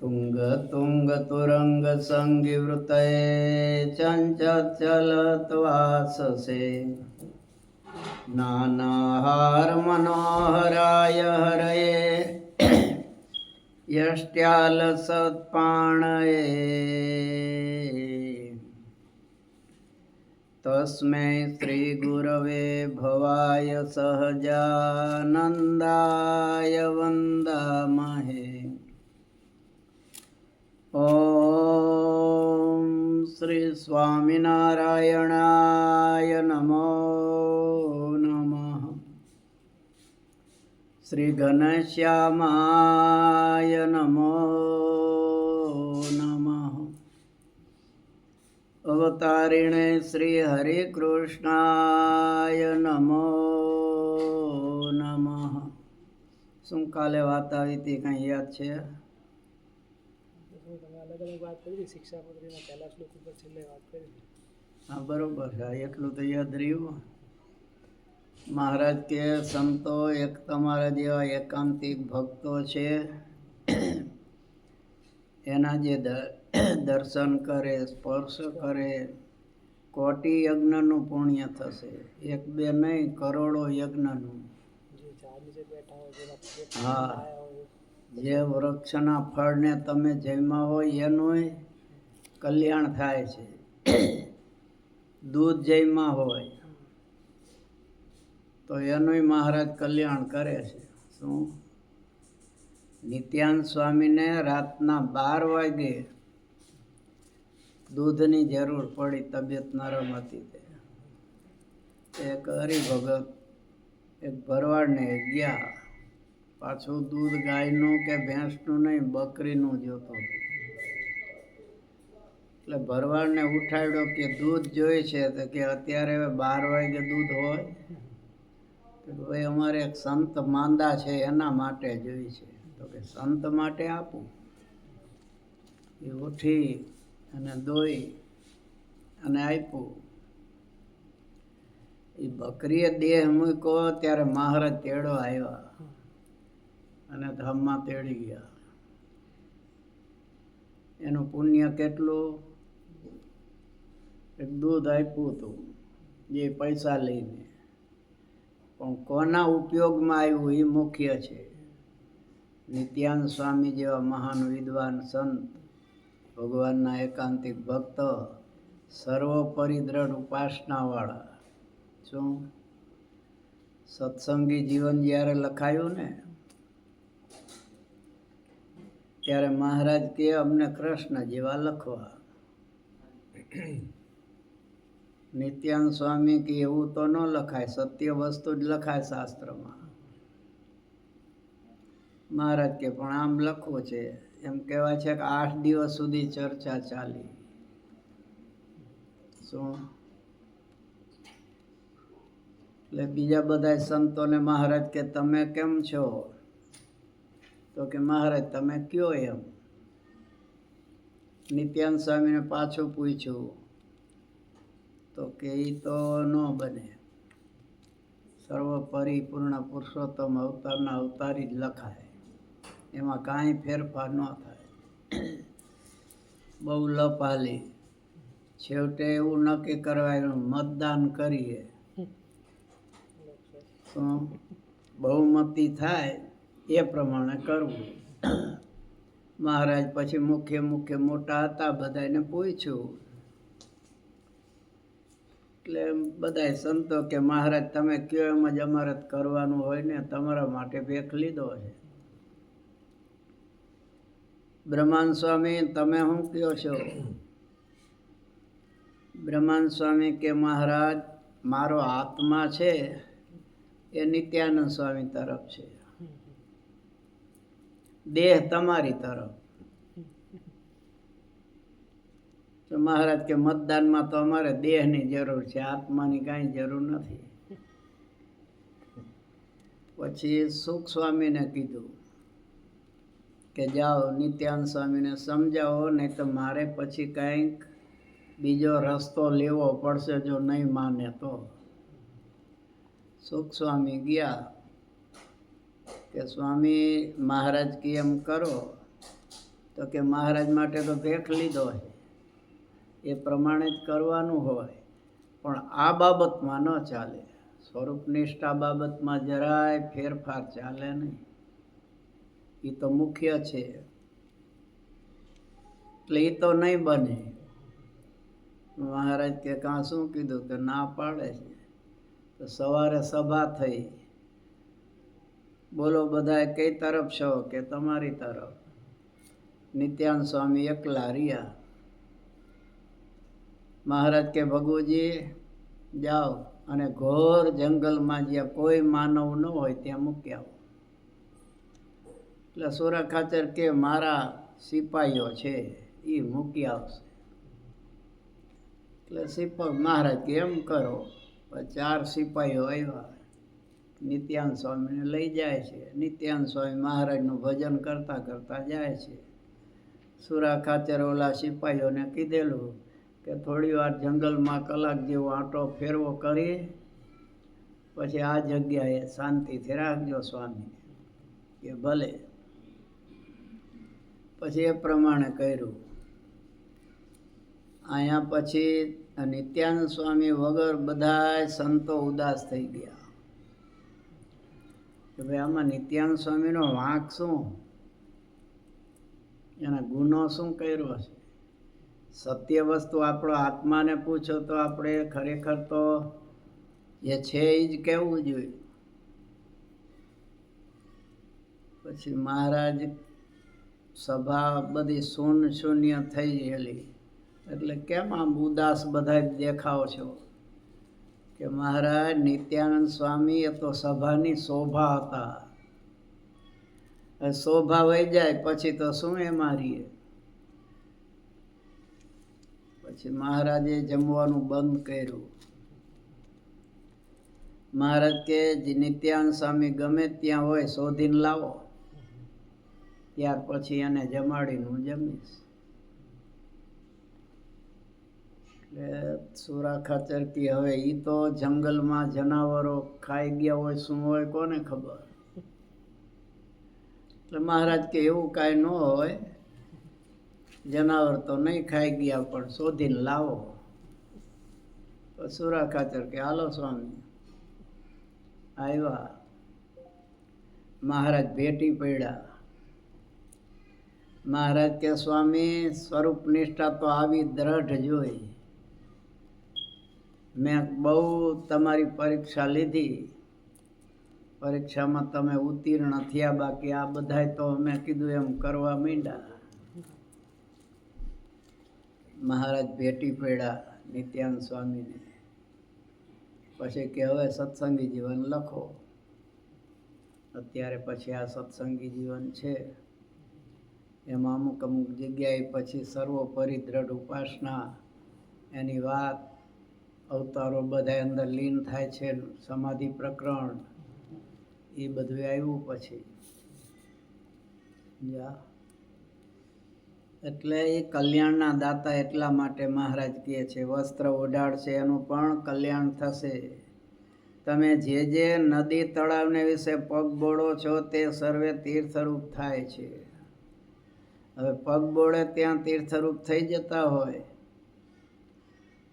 तुंग तुंग तुरंग संगिवृतये चंचलत्वाससे नानाहार मनोहराय हरये यष्ट्याल सत्पाणये तस्मै श्री गुरवे भवाय सहजानंदाय वंदामहे। ओम श्री स्वामिनारायणाय नमो नमः। श्री घनश्यामाय नमो नमः। अवतारिणे श्री हरे कृष्णाय नमो नमः। શું કાલે વાત આવી હતી કઈ યાદ છે? હા બરોબર છે, એટલું તો યાદ રહ્યું. મહારાજ કે સંતો એક તમારા જેવા એકાંતિક ભક્તો છે, એના જે દર્શન કરે સ્પર્શ કરે કોટી યજ્ઞનું પુણ્ય થશે. એક બે નહીં, કરોડો યજ્ઞનું. હા, જે વૃક્ષના ફળને તમે જમ્યા હોય એનું કલ્યાણ થાય છે. દૂધ જમ્યા હોય તો એનું મહારાજ કલ્યાણ કરે છે. શું? નિત્યાનંદ સ્વામીને રાતના 12 વાગે દૂધની જરૂર પડી, તબિયત નરમ હતી. એક હરિભગત એક ભરવાડને ગયા, પાછું દૂધ ગાયનું કે ભેંસનું નહીં, બકરીનું જોતું હતું. એટલે ભરવાડને ઉઠાડ્યો કે દૂધ જોઈ છે? તો કે અત્યારે 12 વાગે દૂધ હોય? તો ભાઈ અમારે એક સંત માંદા છે એના માટે જોઈ છે. તો કે સંત માટે આપું. એ ઉઠી અને દોઈ અને આપ્યું. એ બકરીએ દેહ મૂક્યો ત્યારે મહારાજ તેડો આવ્યા અને ધામમાં તેડી ગયા. એનું પુણ્ય કેટલું! એક દૂધ આપ્યું હતું જે પૈસા લઈને, પણ કોના ઉપયોગમાં આવ્યું એ મુખ્ય છે. નિત્યાનંદ સ્વામી જેવા મહાન વિદ્વાન સંત, ભગવાનના એકાંતિક ભક્ત, સર્વોપરી દ્રઢ ઉપાસનાવાળા. શું? સત્સંગી જીવન જ્યારે લખાયું ને ત્યારે મહારાજ કે અમને કૃષ્ણ જેવા લખવા. નિત્યાનંદ સ્વામી કે એવું તો ન લખાય, સત્ય વસ્તુ જ લખાય શાસ્ત્રમાં. મહારાજ કે પણ આમ લખવું છે. એમ કહેવાય છે કે 8 દિવસ સુધી ચર્ચા ચાલી. શું? એટલે બીજા બધા સંતોને મહારાજ કે તમે કેમ છો? તો કે મહારાજ તમે કયો એમ. નિત્યાનંદ સ્વામીને પાછું પૂછ્યું તો કે એ તો ન બને. સર્વ પરિપૂર્ણ પુરુષોત્તમ અવતારના અવતારી જ લખાય, એમાં કાંઈ ફેરફાર ન થાય. બહુ લપાલી. છેવટે એવું નક્કી કરવાનું મતદાન કરીએ. શું? બહુમતી થાય એ પ્રમાણે કરવું. મહારાજ પછી મુખ્ય મોટા હતા, બધાને પૂછ્યું. એટલે બધા સંતો કે મહારાજ તમે કયો એમ જ અમારે કરવાનું હોય ને, તમારા માટે ભેખ લીધો છે. બ્રહ્માનંદ સ્વામી તમે શું કયો છો? બ્રહ્માનંદ સ્વામી કે મહારાજ મારો આત્મા છે એ નિત્યાનંદ સ્વામી તરફ છે, દેહ તમારી તરફ. તો મહારાજ કે મતદાનમાં તો અમારે દેહની જરૂર છે, આત્માની કાંઈ જરૂર નથી. પછી સુખ સ્વામીને કીધું કે જાઓ નિત્યાનંદ સ્વામીને સમજાવો, નહીં તો મારે પછી કંઈક બીજો રસ્તો લેવો પડશે જો નહીં માને તો. સુખ સ્વામી ગયા કે સ્વામી મહારાજ કે એમ કરો, તો કે મહારાજ માટે તો ભેખ લીધો છે, એ પ્રમાણે જ કરવાનું હોય, પણ આ બાબતમાં ન ચાલે. સ્વરૂપ નિષ્ઠા બાબતમાં જરાય ફેરફાર ચાલે નહીં, એ તો મુખ્ય છે, એટલે એ તો નહીં બને. મહારાજ કે કાં શું કીધું? કે ના પાડે છે. તો સવારે સભા થઈ, બોલો બધાએ કઈ તરફ છો? કે તમારી તરફ. નિત્યાનંદ સ્વામી એકલા રહ્યા. મહારાજ કે ભગુજી જાઓ અને ઘોર જંગલમાં જ્યાં કોઈ માનવ ન હોય ત્યાં મૂકી આવો. એટલે સુરા ખાચર કે મારા સિપાહીઓ છે, એ મૂકી આવશે. એટલે સિપાહી મહારાજ કે એમ કરો. 4 સિપાહીઓ આવ્યા, નિત્યાનંદ સ્વામીને લઈ જાય છે. નિત્યાનંદ સ્વામી મહારાજનું ભજન કરતા કરતા જાય છે. સુરા ખાચર ઓલા સિપાહીઓને કીધેલું કે થોડી વાર જંગલમાં કલાક જેવો આંટો ફેરવો કરી, પછી આ જગ્યાએ શાંતિથી રાખજો સ્વામી. કે ભલે. પછી એ પ્રમાણે કર્યું. અહીંયા પછી નિત્યાનંદ સ્વામી વગર બધા સંતો ઉદાસ થઈ ગયા કે ભાઈ આમાં નિત્યાનંદ સ્વામીનો વાંક શું, એના ગુનો શું કર્યો છે? સત્ય વસ્તુ આપણો આત્માને પૂછો તો આપણે ખરેખર તો જે છે એ જ કહેવું જોઈએ. પછી મહારાજ સભા બધી શૂન્ય થઈ ગયેલી, એટલે કેમ આમ ઉદાસ બધા દેખાવ છો? કે મહારાજ નિત્યાનંદ સ્વામી એ તો સભાની શોભા હતા, શોભા વહી જાય પછી તો શું એમાં રહીએ. પછી મહારાજે જમવાનું બંધ કર્યું. મહારાજ કે નિત્યાનંદ સ્વામી ગમે ત્યાં હોય શોધીને લાવો, ત્યાર પછી એને જમાડીને હું જમીશ. સુરા ખાચર કે હવે એ તો જંગલમાં જનાવરો ખાઈ ગયા હોય, શું હોય કોને ખબર. એટલે મહારાજ કે એવું કાંઈ ન હોય, જનાવર તો નહીં ખાઈ ગયા પણ શોધીને લાવો. તો સુરા ખાચર કે હાલો સ્વામી. આવ્યા. મહારાજ ભેટી પડ્યા. મહારાજ કે સ્વામી સ્વરૂપ નિષ્ઠા તો આવી દ્રઢ જોઈ. મેં બહુ તમારી પરીક્ષા લીધી, પરીક્ષામાં તમે ઉત્તીર્ણ થયા, બાકી આ બધાય તો અમે કીધું એમ કરવા માંડ્યા. મહારાજ ભેટી પડ્યા નિત્યાનંદ સ્વામીને. પછી કે હવે સત્સંગી જીવન લખો. અત્યારે પછી આ સત્સંગી જીવન છે, એમાં અમુક અમુક જગ્યાએ પછી સર્વોપરી દ્રઢ ઉપાસના, એની વાત, અવતારો બધા અંદર લીન થાય છે, સમાધિ પ્રકરણ, એ બધું આવ્યું પછી. એટલે એ કલ્યાણના દાતા એટલા માટે મહારાજ કહે છે, વસ્ત્ર ઓઢાડશે એનું પણ કલ્યાણ થશે. તમે જે જે નદી તળાવને વિશે પગ બોળો છો તે સર્વે તીર્થરૂપ થાય છે. હવે પગ બોળે ત્યાં તીર્થરૂપ થઈ જતા હોય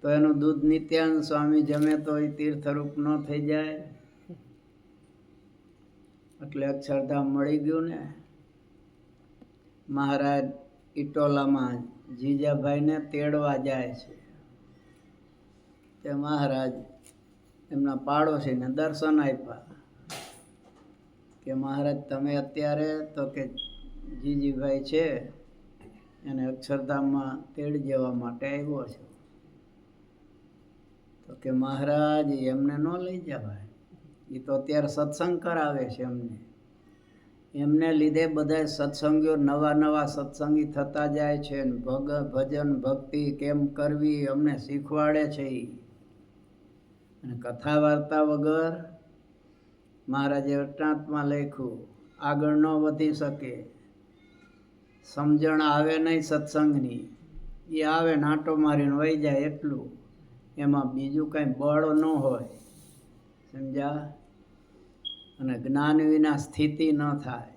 તો એનું દૂધ નિત્યાનંદ સ્વામી જમે તો એ તીર્થરૂપ ન થઈ જાય. એટલે અક્ષરધામ મળી ગયું ને. મહારાજ ઇટોલામાં જીજાભાઈને તેડવા જાય છે. તે મહારાજ એમના પાડોશીને દર્શન આપ્યા કે મહારાજ તમે અત્યારે, તો કે જીજીભાઈ છે એને અક્ષરધામમાં તેડી જવા માટે આવ્યો છે. તો કે મહારાજ એમને ન લઈ જવાય, એ તો અત્યારે સત્સંગ કરાવે છે અમને. એમને લીધે બધા સત્સંગીઓ નવા નવા સત્સંગી થતા જાય છે, ભજન ભક્તિ કેમ કરવી અમને શીખવાડે છે. અને કથા વાર્તા વગર મહારાજે અષ્ટાંતમાં લખ્યું, આગળ ન વધી શકે. સમજણ આવે નહીં સત્સંગની, એ આવે નાટો મારીને વહી જાય એટલું, એમાં બીજું કાંઈ બળ ન હોય. સમજ્યા? અને જ્ઞાન વિના સ્થિતિ ન થાય,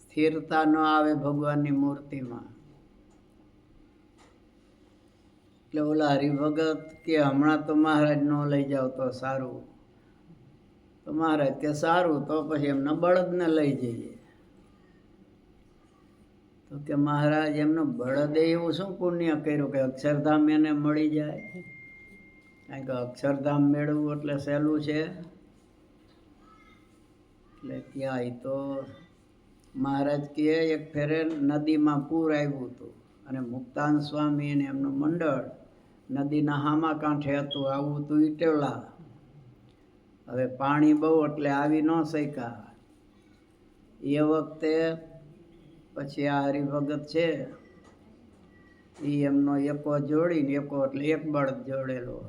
સ્થિરતા ન આવે ભગવાનની મૂર્તિમાં. એટલે ઓલા હરિભગત કે હમણાં તો મહારાજ ન લઈ જાવ તો સારું. તો મહારાજ કે સારું, તો પછી એમના બળદને લઈ જઈએ. તો કે મહારાજ એમનો બળદે એવું શું પુણ્ય કર્યું કે અક્ષરધામ એને મળી જાય? કારણ કે અક્ષરધામ મેળવવું એટલે સહેલું છે? એટલે ત્યાં એ તો મહારાજ કહે એક ફેરે નદીમાં પૂર આવ્યું હતું અને મુક્તાન સ્વામી અને એમનું મંડળ નદીના હામા કાંઠે હતું. આવું હતું ઈટેવલા. હવે પાણી બહુ એટલે આવી ન શક્યા. એ વખતે પછી આ હરિભગત છે એ એમનો એકો જોડીને, એકો એટલે એક બળદ જોડેલો,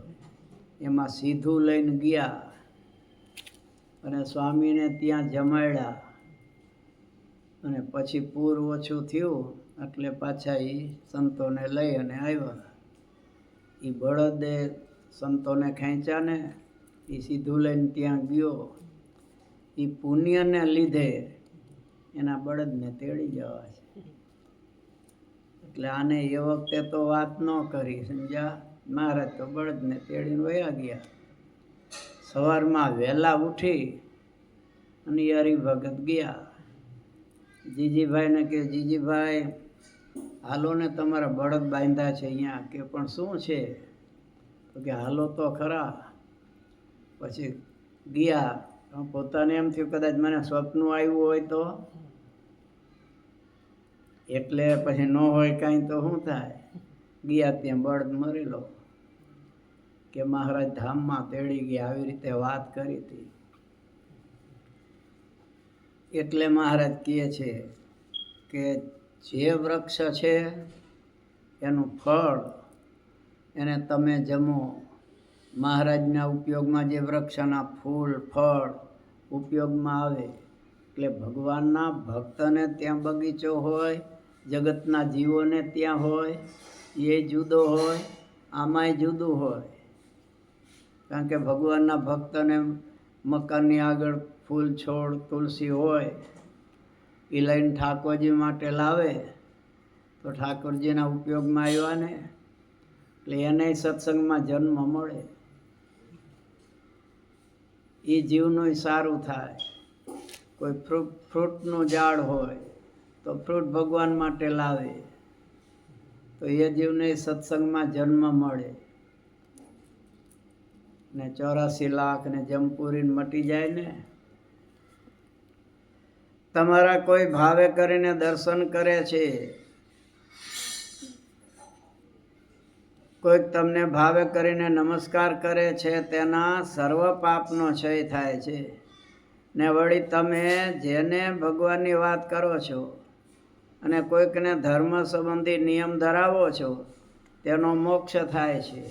એમાં સીધું લઈને ગયા અને સ્વામીને ત્યાં જમાડ્યા. અને પછી પૂર ઓછું થયું એટલે પાછા એ સંતોને લઈ અને આવ્યા. એ બળદે સંતોને ખેંચ્યા ને એ સીધું લઈને ત્યાં ગયો. એ પુણ્યને લીધે એના બળદને તેડી જવા છે. એટલે આને એ વખતે તો વાત ન કરી, સમજ્યા? મહારાજ તો બળદને તેડીને વયા ગયા. સવારમાં વહેલા ઉઠી અને હરિભગત ગયા. જીજીભાઈને કે જીજીભાઈ હાલો ને, તમારા બળદ બાંધ્યા છે અહીંયા. કે પણ શું છે? તો કે હાલો તો ખરા. પછી ગયા. પોતાને એમ થયું કદાચ મને સ્વપ્ન આવ્યું હોય તો, એટલે પછી ન હોય કાંઈ તો શું થાય. ગયા ત્યાં બળદ મરેલો. કે મહારાજ ધામમાં તેડી ગયા, આવી રીતે વાત કરી હતી. એટલે મહારાજ કહે છે કે જે વૃક્ષ છે એનું ફળ એને તમે જમો. મહારાજના ઉપયોગમાં જે વૃક્ષના ફૂલ ફળ ઉપયોગમાં આવે, એટલે ભગવાનના ભક્તને ત્યાં બગીચો હોય, જગતના જીવોને ત્યાં હોય, એ જુદો હોય, આમાંય જુદું હોય. કારણ કે ભગવાનના ભક્તને મકાનની આગળ ફૂલ છોડ તુલસી હોય, એ લઈને ઠાકોરજી માટે લાવે તો ઠાકોરજીના ઉપયોગમાં આવ્યા ને, એટલે એને સત્સંગમાં જન્મ મળે. એ જીવનું સારું થાય. કોઈ ફ્રૂટનું ઝાડ હોય તો ફ્રૂટ ભગવાન માટે લાવે તો એ જીવને સત્સંગમાં જન્મ મળે. ને 84 લાખ ને જમપુરી મટી જાય ને. તમારા કોઈ ભાવે કરીને દર્શન કરે છે, કોઈક તમને ભાવે કરીને નમસ્કાર કરે છે, તેના સર્વ પાપનો ક્ષય થાય છે. ને વળી તમે જેને ભગવાનની વાત કરો છો અને કોઈકને ધર્મ સંબંધી નિયમ ધરાવો છો, તેનો મોક્ષ થાય છે.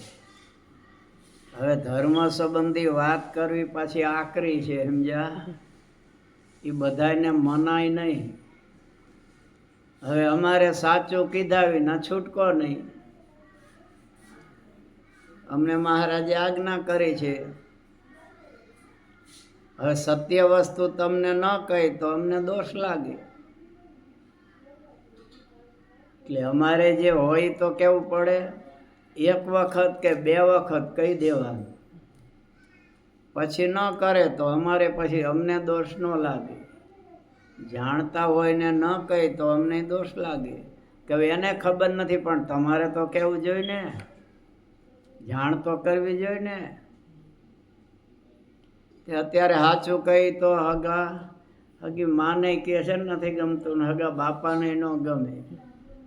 હવે ધર્મ સંબંધી વાત કરવી પાછી આકરી છે, સમજ્યા? એ બધાને મનાય નહીં. હવે અમારે સાચું કીધા વિના છૂટકો નહીં. અમને મહારાજે આજ્ઞા કરી છે. હવે સત્ય વસ્તુ તમને ન કહી તો અમને દોષ લાગે. એટલે અમારે જે હોય તો કેવું પડે, એક વખત કે બે વખત કહી દેવાનું. પછી ન કરે તો અમારે પછી અમને દોષ ન લાગે. જાણતા હોય ને ન કહે તો અમને દોષ લાગે કે હવે એને ખબર નથી, પણ તમારે તો કહેવું જોઈએ ને, જાણ તો કરવી જોઈએ ને. અત્યારે સાચું કહી તો હગી માને કહે છે ને નથી ગમતું, ને હગા બાપાને ન ગમે,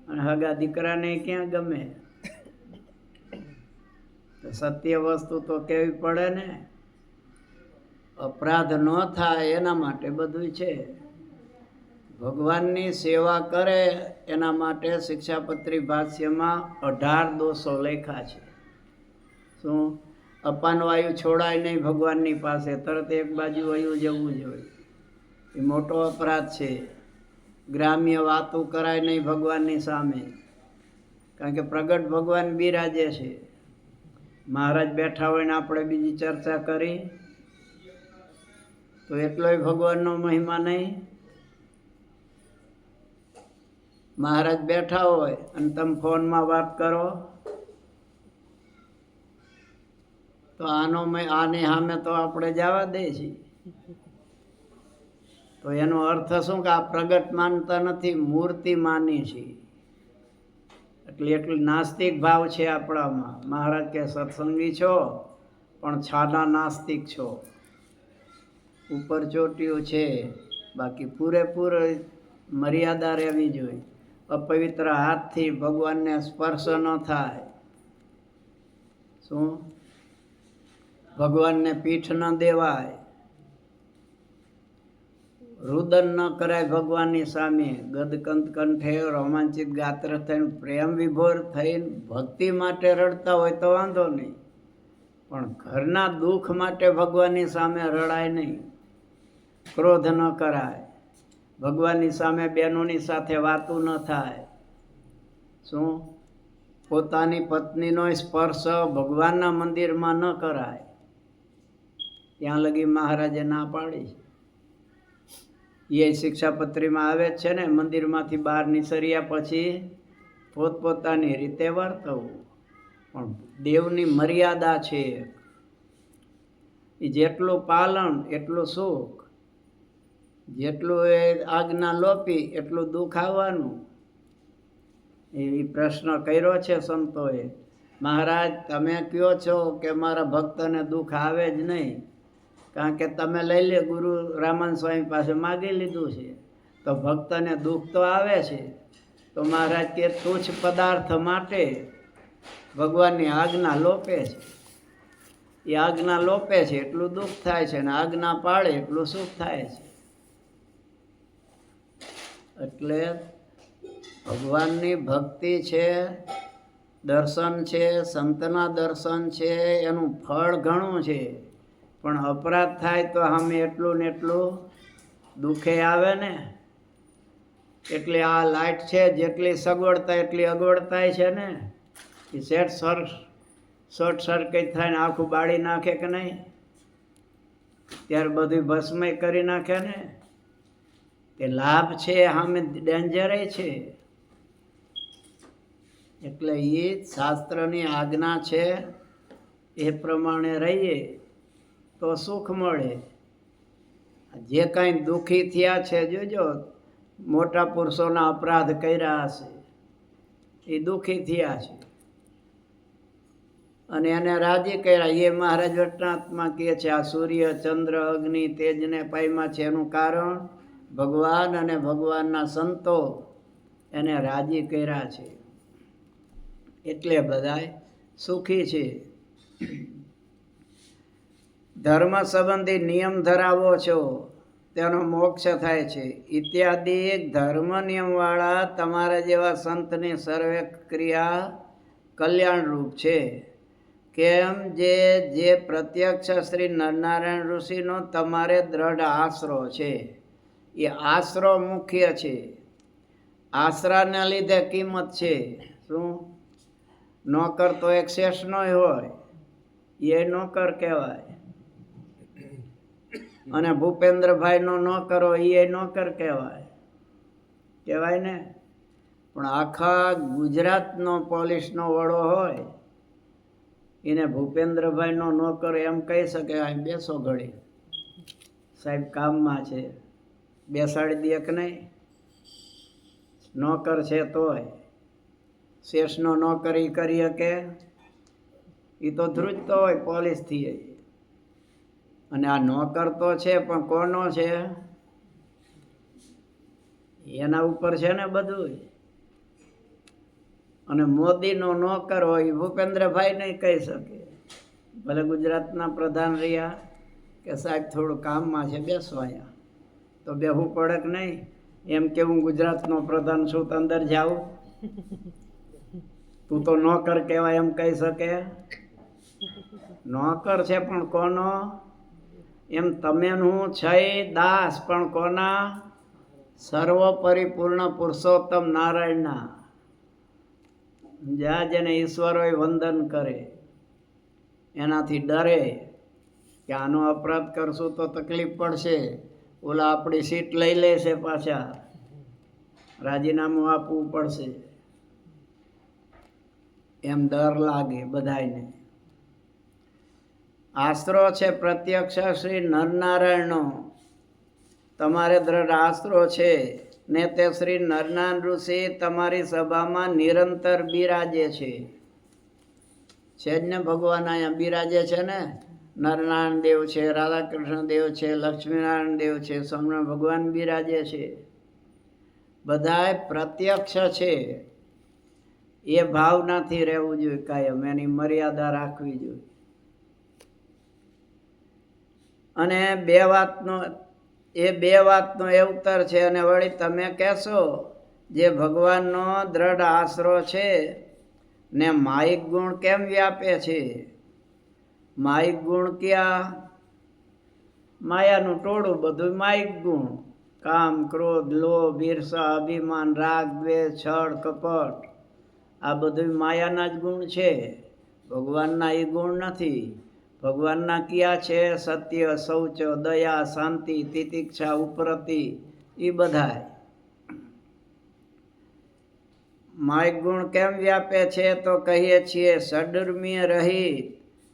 અને હગા દીકરાને ક્યાં ગમે. તો સત્ય વસ્તુ તો કહેવી પડે ને. અપરાધ ન થાય એના માટે બધું છે. ભગવાનની સેવા કરે એના માટે શિક્ષાપત્રી ભાષ્યમાં 18 દોષો લખ્યા છે. શું? અપાન વાયુ છોડાય નહીં ભગવાનની પાસે, તરત એક બાજુ વાયુ જવું જોઈએ, એ મોટો અપરાધ છે. ગ્રામ્ય વાતો કરાય નહીં ભગવાનની સામે, કારણ કે પ્રગટ ભગવાન બિરાજે છે. મહારાજ બેઠા હોય ને આપણે બીજી ચર્ચા કરી. તો એટલોય ભગવાનનો મહિમા નહીં. મહારાજ બેઠા હોય અને તમે ફોનમાં વાત કરો તો આની સામે તો આપણે જવા દે છીએ. તો એનો અર્થ શું કે આ પ્રગટ માનતા નથી, મૂર્તિ માની છે. એટલું નાસ્તિક ભાવ છે આપણામાં. મહારાજ કે સત્સંગી છો પણ છાના નાસ્તિક છો. ઉપર ચોટ્યું છે, બાકી પૂરેપૂર મર્યાદા રહેવી જોઈએ. અપવિત્ર હાથથી ભગવાનને સ્પર્શ ન થાય. શું? ભગવાનને પીઠ ન દેવાય, રુદન ન કરાય ભગવાનની સામે. ગદકંત કંઠે રોમાંચિત ગાત્ર થઈને પ્રેમ વિભોર થઈને ભક્તિ માટે રડતા હોય તો વાંધો નહીં, પણ ઘરના દુઃખ માટે ભગવાનની સામે રડાય નહીં. ક્રોધ ન કરાય, ભગવાનની સામે બહેનોની સાથે વાતું ન થાય. શું? પોતાની પત્નીનો સ્પર્શ ભગવાનના મંદિરમાં ન કરાય. ત્યાં લગી મહારાજે ના પાડી. એ શિક્ષાપત્રીમાં આવે જ છે ને, મંદિરમાંથી બહાર નીસર્યા પછી પોતપોતાની રીતે વર્તવું. પણ દેવની મર્યાદા છે, એ જેટલું પાલન એટલું સુખ, જેટલું એ આજ્ઞા લોપી એટલું દુઃખ આવવાનું. એ પ્રશ્ન કર્યો છે સંતોએ, મહારાજ તમે કહો છો કે મારા ભક્તને દુઃખ આવે જ નહીં, કારણ કે તમે લઈ લે ગુરુ રામાનંદ સ્વામી પાસે માગી લીધું છે, તો ભક્તને દુઃખ તો આવે છે. તો મહારાજ કે તુચ્છ પદાર્થ માટે ભગવાનની આજ્ઞા લોપે છે. એ આજ્ઞા લોપે છે એટલું દુઃખ થાય છે, અને આજ્ઞા પાળે એટલું સુખ થાય છે. એટલે ભગવાનની ભક્તિ છે, દર્શન છે, સંતના દર્શન છે, એનું ફળ ઘણું છે. પણ અપરાધ થાય તો સામે એટલું ને એટલું દુઃખે આવે ને. એટલે આ લાઈટ છે, જેટલી સગવડતા એટલી અગવડતાય છે ને. એ શોર્ટ સર્કિટ થાય ને આખું બાળી નાખે કે નહીં, ત્યારે બધું ભસ્મય કરી નાખે ને. તે લાભ છે સામે ડેન્જરે છે. એટલે એ શાસ્ત્રની આજ્ઞા છે, એ પ્રમાણે રહીએ તો સુખ મળે. જે કાંઈ દુઃખી થયા છે, જોજો મોટા પુરુષોના અપરાધ કર્યા હશે, એ દુઃખી થયા છે અને એને રાજી કર્યા. એ મહારાજ વટનાથમાં કહે છે, આ સૂર્ય ચંદ્ર અગ્નિ તેજને પામ્યા છે, એનું કારણ ભગવાન અને ભગવાનના સંતો એને રાજી કર્યા છે, એટલે બધાય સુખી છે. ધર્મ સંબંધી નિયમ ધરાવો છો તેનો મોક્ષ થાય છે ઇત્યાદિ. ધર્મ નિયમવાળા તમારા જેવા સંતની સર્વે ક્રિયા કલ્યાણરૂપ છે. કેમ? જે પ્રત્યક્ષ શ્રી નરનારાયણ ઋષિનો તમારે દ્રઢ આશરો છે. એ આશરો મુખ્ય છે. આશરાને લીધે કિંમત છે. શું? નોકર તો એક શેષનો હોય, એ નોકર કહેવાય. અને ભૂપેન્દ્રભાઈનો નોકર હોય, એ નોકર કહેવાય ને. પણ આખા ગુજરાતનો પોલીસનો વડો હોય, એને ભૂપેન્દ્રભાઈનો નોકર એમ કહી શકે, આ બેસો ઘડી, સાહેબ કામમાં છે, બેસાડી દે કે નહીં? નોકર છે તોય શેષનો નોકરી કરી શકે? એ તો ધ્રુજતો હોય પોલીસથી. અને આ નોકર તો છે, પણ કોનો છે? એના ઉપર છે ને બધું. અને મોદીનો નોકર હોય ભૂપેન્દ્રભાઈ નહીં કહી શકે. ભલે ગુજરાતના પ્રધાન રહ્યા કે સાહેબ થોડું કામમાં છે, બેસો અહીંયા, તો બેહવું પડે કે નહીં? એમ કે હું ગુજરાતનો પ્રધાન છું તો અંદર જાઉં, તું તો નોકર કહેવાય એમ કહી શકે? નોકર છે પણ કોનો? એમ તમે હું છે દાસ, પણ કોના? સર્વ પરિપૂર્ણ પુરુષોત્તમ નારાયણના. જ્યાં જેને ઈશ્વરોએ વંદન કરે, એનાથી ડરે, કે આનો અપરાધ કરશું તો તકલીફ પડશે, ઓલા આપણી સીટ લઈ લેશે, પાછા રાજીનામું આપવું પડશે, એમ ડર લાગે બધાયને. આશરો છે પ્રત્યક્ષ શ્રી નરનારાયણનો, તમારે દ્રઢ આશરો છે ને તે શ્રી નરનારાયણ ઋષિ તમારી સભામાં નિરંતર બિરાજે છે જ ને. ભગવાન અહીંયા બિરાજે છે ને, નરનારાયણ દેવ છે, રાધાકૃષ્ણ દેવ છે, લક્ષ્મીનારાયણ દેવ છે, સ્વામિનારાયણ ભગવાન બિરાજે છે, બધાય પ્રત્યક્ષ છે. એ ભાવનાથી રહેવું જોઈએ કાયમ, એની મર્યાદા રાખવી જોઈએ. અને બે વાતનો એ ઉત્તર છે. અને વળી તમે કહેશો જે ભગવાનનો દ્રઢ આશરો છે ને માયિક ગુણ કેમ વ્યાપે છે? માયિક ગુણ ક્યાં? માયાનું ટોળું બધું માયિક ગુણ. કામ, ક્રોધ, લોભ, ઈર્ષા, અભિમાન, રાગ, દ્વેષ, છળ, કપટ, આ બધું માયાના જ ગુણ છે. ભગવાનના એ ગુણ નથી. ભગવાનના ક્યાં છે? સત્ય, શૌચ, દયા, શાંતિ, તિતિક્ષા, ઉપરતિ, એ બધાય માયિક ગુણ કેમ વ્યાપે છે? તો કહીએ છીએ ષડુર્મીય રહિત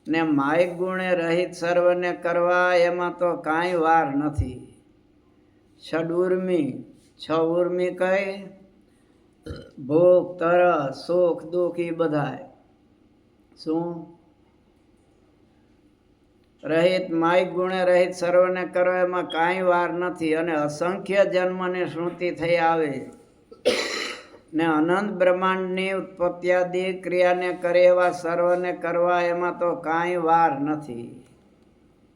ને માયિક ગુણે રહિત સર્વને કરવા એમાં તો કાંઈ વાર નથી. ષડુર્મી, છ ઉર્મી કઈ? ભૂખ, તરસ, સુખ, દુઃખ, એ બધાય શું? રહિત, માયિક ગુણે રહિત સર્વને કરવા એમાં કાંઈ વાર નથી. અને અસંખ્ય જન્મની શ્રુતિ થઈ આવે ને અનંત બ્રહ્માંડની ઉત્પત્ત્યાદિ ક્રિયાને કરે એવા સર્વને કરવા એમાં તો કાંઈ વાર નથી.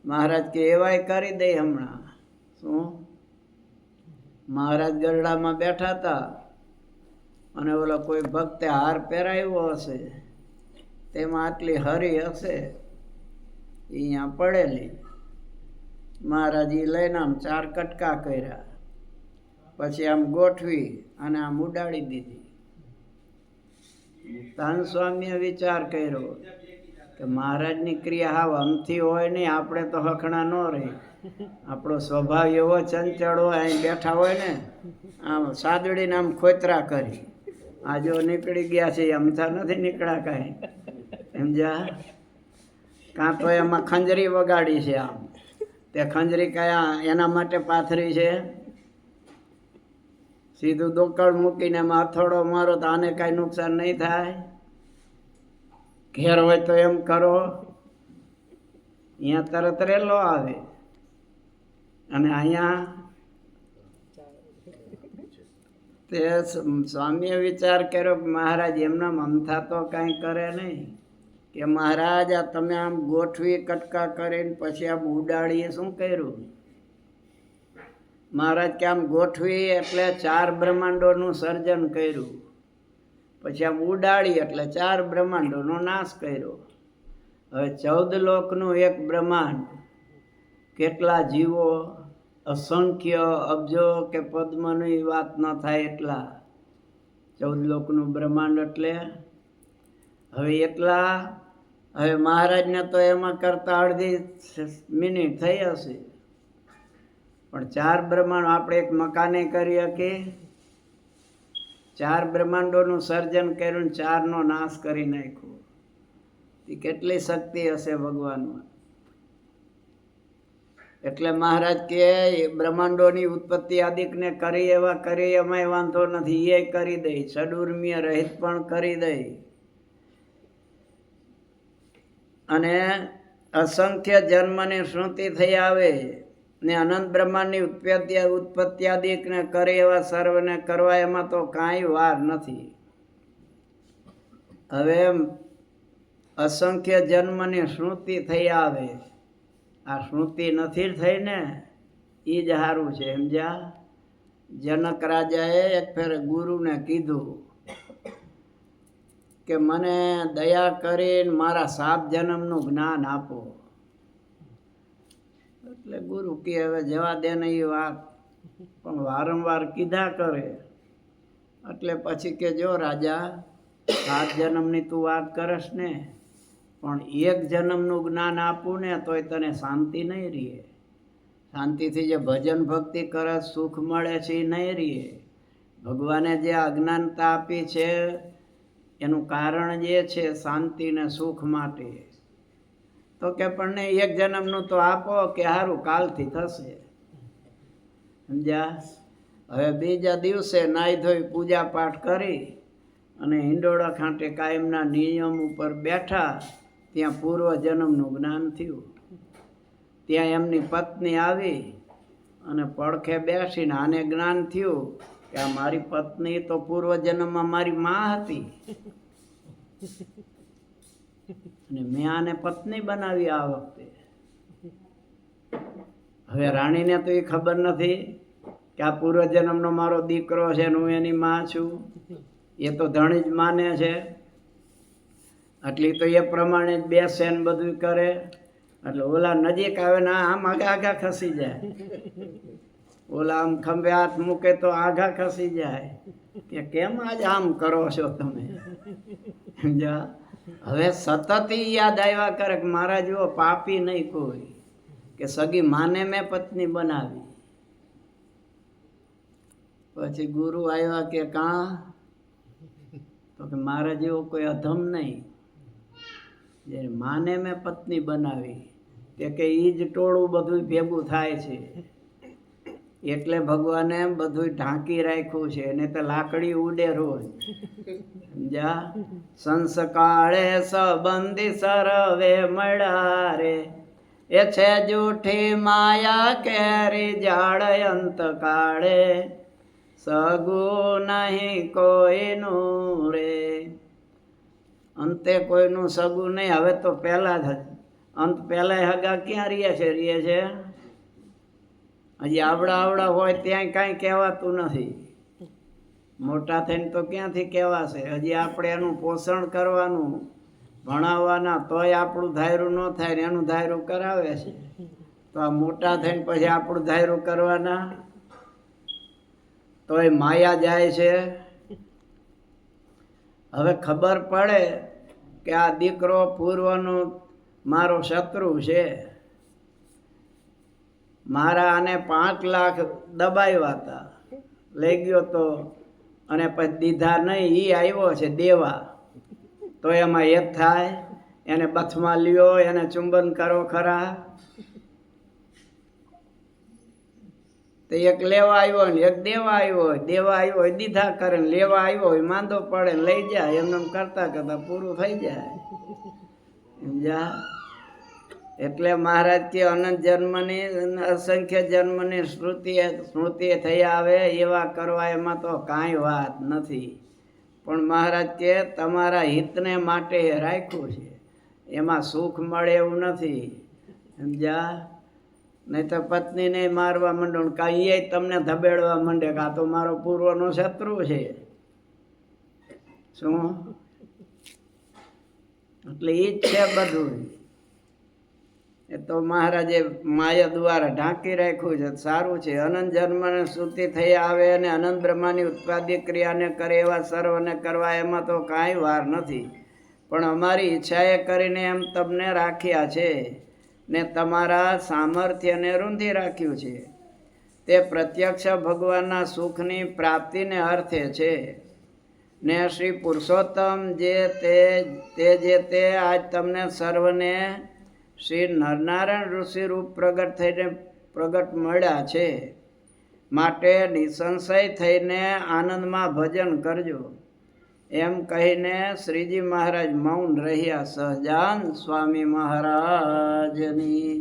મહારાજ કે એવાય કરી દે હમણાં. શું? મહારાજ ગરડામાં બેઠા હતા અને ઓલો કોઈ ભક્તે હાર પહેરાવ્યો હશે, તેમાં આટલી હરી હશે અહીંયા પડેલી. મહારાજી લઈને આમ 4 કટકા કર્યા, પછી આમ ગોઠવી અને આમ ઉડાડી દીધી. ધન સ્વામીએ વિચાર કર્યો કે મહારાજની ક્રિયા હાવ અમથી હોય નહીં, આપણે તો હખણા ન રહી. આપણો સ્વભાવ એવો ચંચળ હોય, અહીં બેઠા હોય ને આમ સાદડીને આમ ખોતરા કરી, આ જો નીકળી ગયા છે, અમથા નથી નીકળ્યા કાંઈ, સમજ્યા? કાં તો એમાં ખંજરી વગાડી છે આમ, તે ખંજરી કયા એના માટે પાથરી છે? સીધું દોકળ મૂકીને એમાં હથોડો મારો તો આને કાંઈ નુકસાન નહીં થાય. ઘેર હોય તો એમ કરો, અહીંયા તરત રેલો આવે. અને અહીંયા તે સ્વામીએ વિચાર કર્યો કે મહારાજ એમના મમથા તો કાંઈ કરે નહીં, કે મહારાજ આ તમે આમ ગોઠવી કટકા કરીને પછી આમ ઉડાડીએ શું કર્યું? મહારાજ કે આમ ગોઠવી એટલે 4 બ્રહ્માંડોનું સર્જન કર્યું, પછી આમ ઉડાડી એટલે 4 બ્રહ્માંડોનો નાશ કર્યો. હવે 14 લોકનું એક બ્રહ્માંડ, કેટલા જીવો, અસંખ્ય અબજો કે પદ્મની વાત ન થાય એટલા 14 લોકનું બ્રહ્માંડ. એટલે હવે મહારાજને તો એમાં કરતા અડધી મિનિટ થઈ હશે, પણ 4 બ્રહ્માંડ આપણે એક મકાને કરી શકીએ? 4 બ્રહ્માંડોનું સર્જન કર્યું, 4નો નાશ કરી નાખ્યો. એ કેટલી શક્તિ હશે ભગવાનમાં. એટલે મહારાજ કે બ્રહ્માંડોની ઉત્પત્તિ આદિકને કરી એવા કરી, એમાંય વાંધો નથી, એ કરી દઈ. ષડુર્મીય રહિત પણ કરી દઈ. અને અસંખ્ય જન્મની શ્રુતિ થઈ આવે ને અનંત બ્રહ્માંડની ઉત્પત્ત્યાદિકને કરે એવા સર્વને કરવા એમાં તો કાંઈ વાર નથી. હવે અસંખ્ય જન્મની શ્રુતિ થઈ આવે, આ શ્રુતિ નથી થઈ ને, એ જ સારું છે, સમજ્યા? જનક રાજાએ એક ફેર ગુરુને કીધું કે મને દયા કરીને મારા 7 જન્મનું જ્ઞાન આપો. એટલે ગુરુ કે હવે જવા દે ને એ વાત, પણ વારંવાર કીધા કરે. એટલે પછી કે જો રાજા 7 જન્મની તું વાત કરસ ને, પણ એક જન્મનું જ્ઞાન આપું ને તોય તને શાંતિ નહીં રહે. શાંતિથી જે ભજન ભક્તિ કરે સુખ મળે છે એ નહીં રહે. ભગવાને જે અજ્ઞાનતા આપી છે એનું કારણ જે છે શાંતિ ને સુખ માટે. તો કે પણ નહીં, એક જન્મનું તો આપો કે સારું કાલથી થશે. સમજ્યા? હવે બીજા દિવસે નાહી ધોઈ પૂજા પાઠ કરી અને હિંડોળા ખાંટે કાયમના નિયમ ઉપર બેઠા. ત્યાં પૂર્વ જન્મનું જ્ઞાન થયું. ત્યાં એમની પત્ની આવી અને પડખે બેસીને આને જ્ઞાન થયું કે આ મારી પત્ની તો પૂર્વ જન્મમાં મારી માં હતી અને મેં આને પત્ની બનાવી આ વખતે. હવે રાણીને તો એ ખબર નથી કે આ પૂર્વજન્મનો મારો દીકરો છે ને હું એની માં છું. એ તો ધણી જ માને છે. એટલી તો એ પ્રમાણે જ બેસે ને બધું કરે. એટલે ઓલા નજીક આવે ને આમ આગા આગા ખસી જાય. ઓલા આમ ખંભે હાથ મૂકે તો આઘા ખસી જાય કે કેમ આજ આમ કરો છો તમે. સમજ્યા? હવે સતત યાદ આવ્યા કરે કે મારા જેવો પાપી નહીં કોઈ કે સગી માને મેં પત્ની બનાવી. પછી ગુરુ આવ્યા કે કાં? તો કે મારા જેવો કોઈ અધમ નહીં જે માને મેં પત્ની બનાવી. કે એ જ ટોળું બધું ભેગું થાય છે એટલે ભગવાને બધું ઢાંકી રાખ્યું છે. ને તો લાકડી ઉડે રોજ. સમજ્યા? સંસ્કાળે સંબંધી સરવે મળ્યા રે, એ છે જૂઠી માયા કેરી જાળ અંત કાળે, સગું નહીં કોઈનું રે. અંતે કોઈનું સગું નહીં. હવે તો પહેલા જ અંત પહેલા હગા ક્યાં રીએ છે? હજી આવડા હોય ત્યાં કાંઈ કહેવાતું નથી. મોટા થઈને તો ક્યાંથી કહેવાશે? હજી આપણે એનું પોષણ કરવાનું, ભણાવવાના, તોય આપણું ધાયરું ન થાય ને એનું ધાયરું કરાવે છે. તો આ મોટા થઈને પછી આપણું ધાયરું કરવાના તોય માયા જાય છે. હવે ખબર પડે કે આ દીકરો પૂર્વનો મારો શત્રુ છે. મારા આને 5 લાખ દબાવ્યા હતા, લઈ ગયો તો અને પછી દીધા નહીં. એ આવ્યો છે દેવા, તો એમાં એક થાય. એને બથમાં લ્યો, એને ચુંબન કરો ખરા. તો એક લેવા આવ્યો ને એક દેવા આવ્યો હોય. દેવા આવ્યો હોય દીધા કરે ને લેવા આવ્યો હોય માંદો પડે ને લઈ જાય. એમને કરતા કરતા પૂરું થઈ જાય. સમજ્યા? એટલે મહારાજ કે અનંત જન્મની અસંખ્ય જન્મની સ્મૃતિ થઈ આવે એવા કરવા એમાં તો કાંઈ વાત નથી. પણ મહારાજ કે તમારા હિતને માટે રાખ્યું છે, એમાં સુખ મળે એવું નથી. સમજ્યા? નહીં તો પત્નીને મારવા માંડો ને કાંઈ એ તમને ધબેડવા માંડે કે આ તો મારો પૂર્વનો શત્રુ છે. શું? એટલે એ જ છે બધું. એ તો મહારાજે માયા દ્વારા ઢાંકી રાખ્યું છે. સારું છે. અનંત જન્મને સ્તુતિ થઈ આવે અને અનંત બ્રહ્માની ઉત્પાદિક ક્રિયાને કરે એવા સર્વને કરવા એમાં તો કાંઈ વાર નથી. પણ અમારી ઈચ્છાએ કરીને એમ તમને રાખ્યા છે ને તમારા સામર્થ્યને રૂંધી રાખ્યું છે. તે પ્રત્યક્ષ ભગવાનના સુખની પ્રાપ્તિને અર્થે છે. ને શ્રી પુરુષોત્તમ તે આજ તમને સર્વને શ્રી નરનારાયણ ઋષિ રૂપ પ્રગટ મળ્યા છે. માટે નિસંશય થઈને આનંદમાં ભજન કરજો. એમ કહીને શ્રીજી મહારાજ મૌન રહ્યા. સહજાન સ્વામી મહારાજની.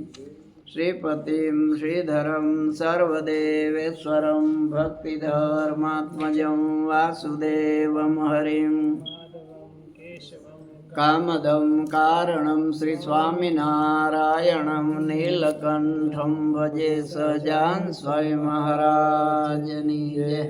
શ્રીપતિમ શ્રીધરમ સર્વદેવેશ્વરમ ભક્તિધર્માત્મજં વાસુદેવમ હરિમ કામદમ કારણમ શ્રી સ્વામિનારાયણમ નીલકંઠમ ભજે. સહજાન સ્વામી મહારાજની જય.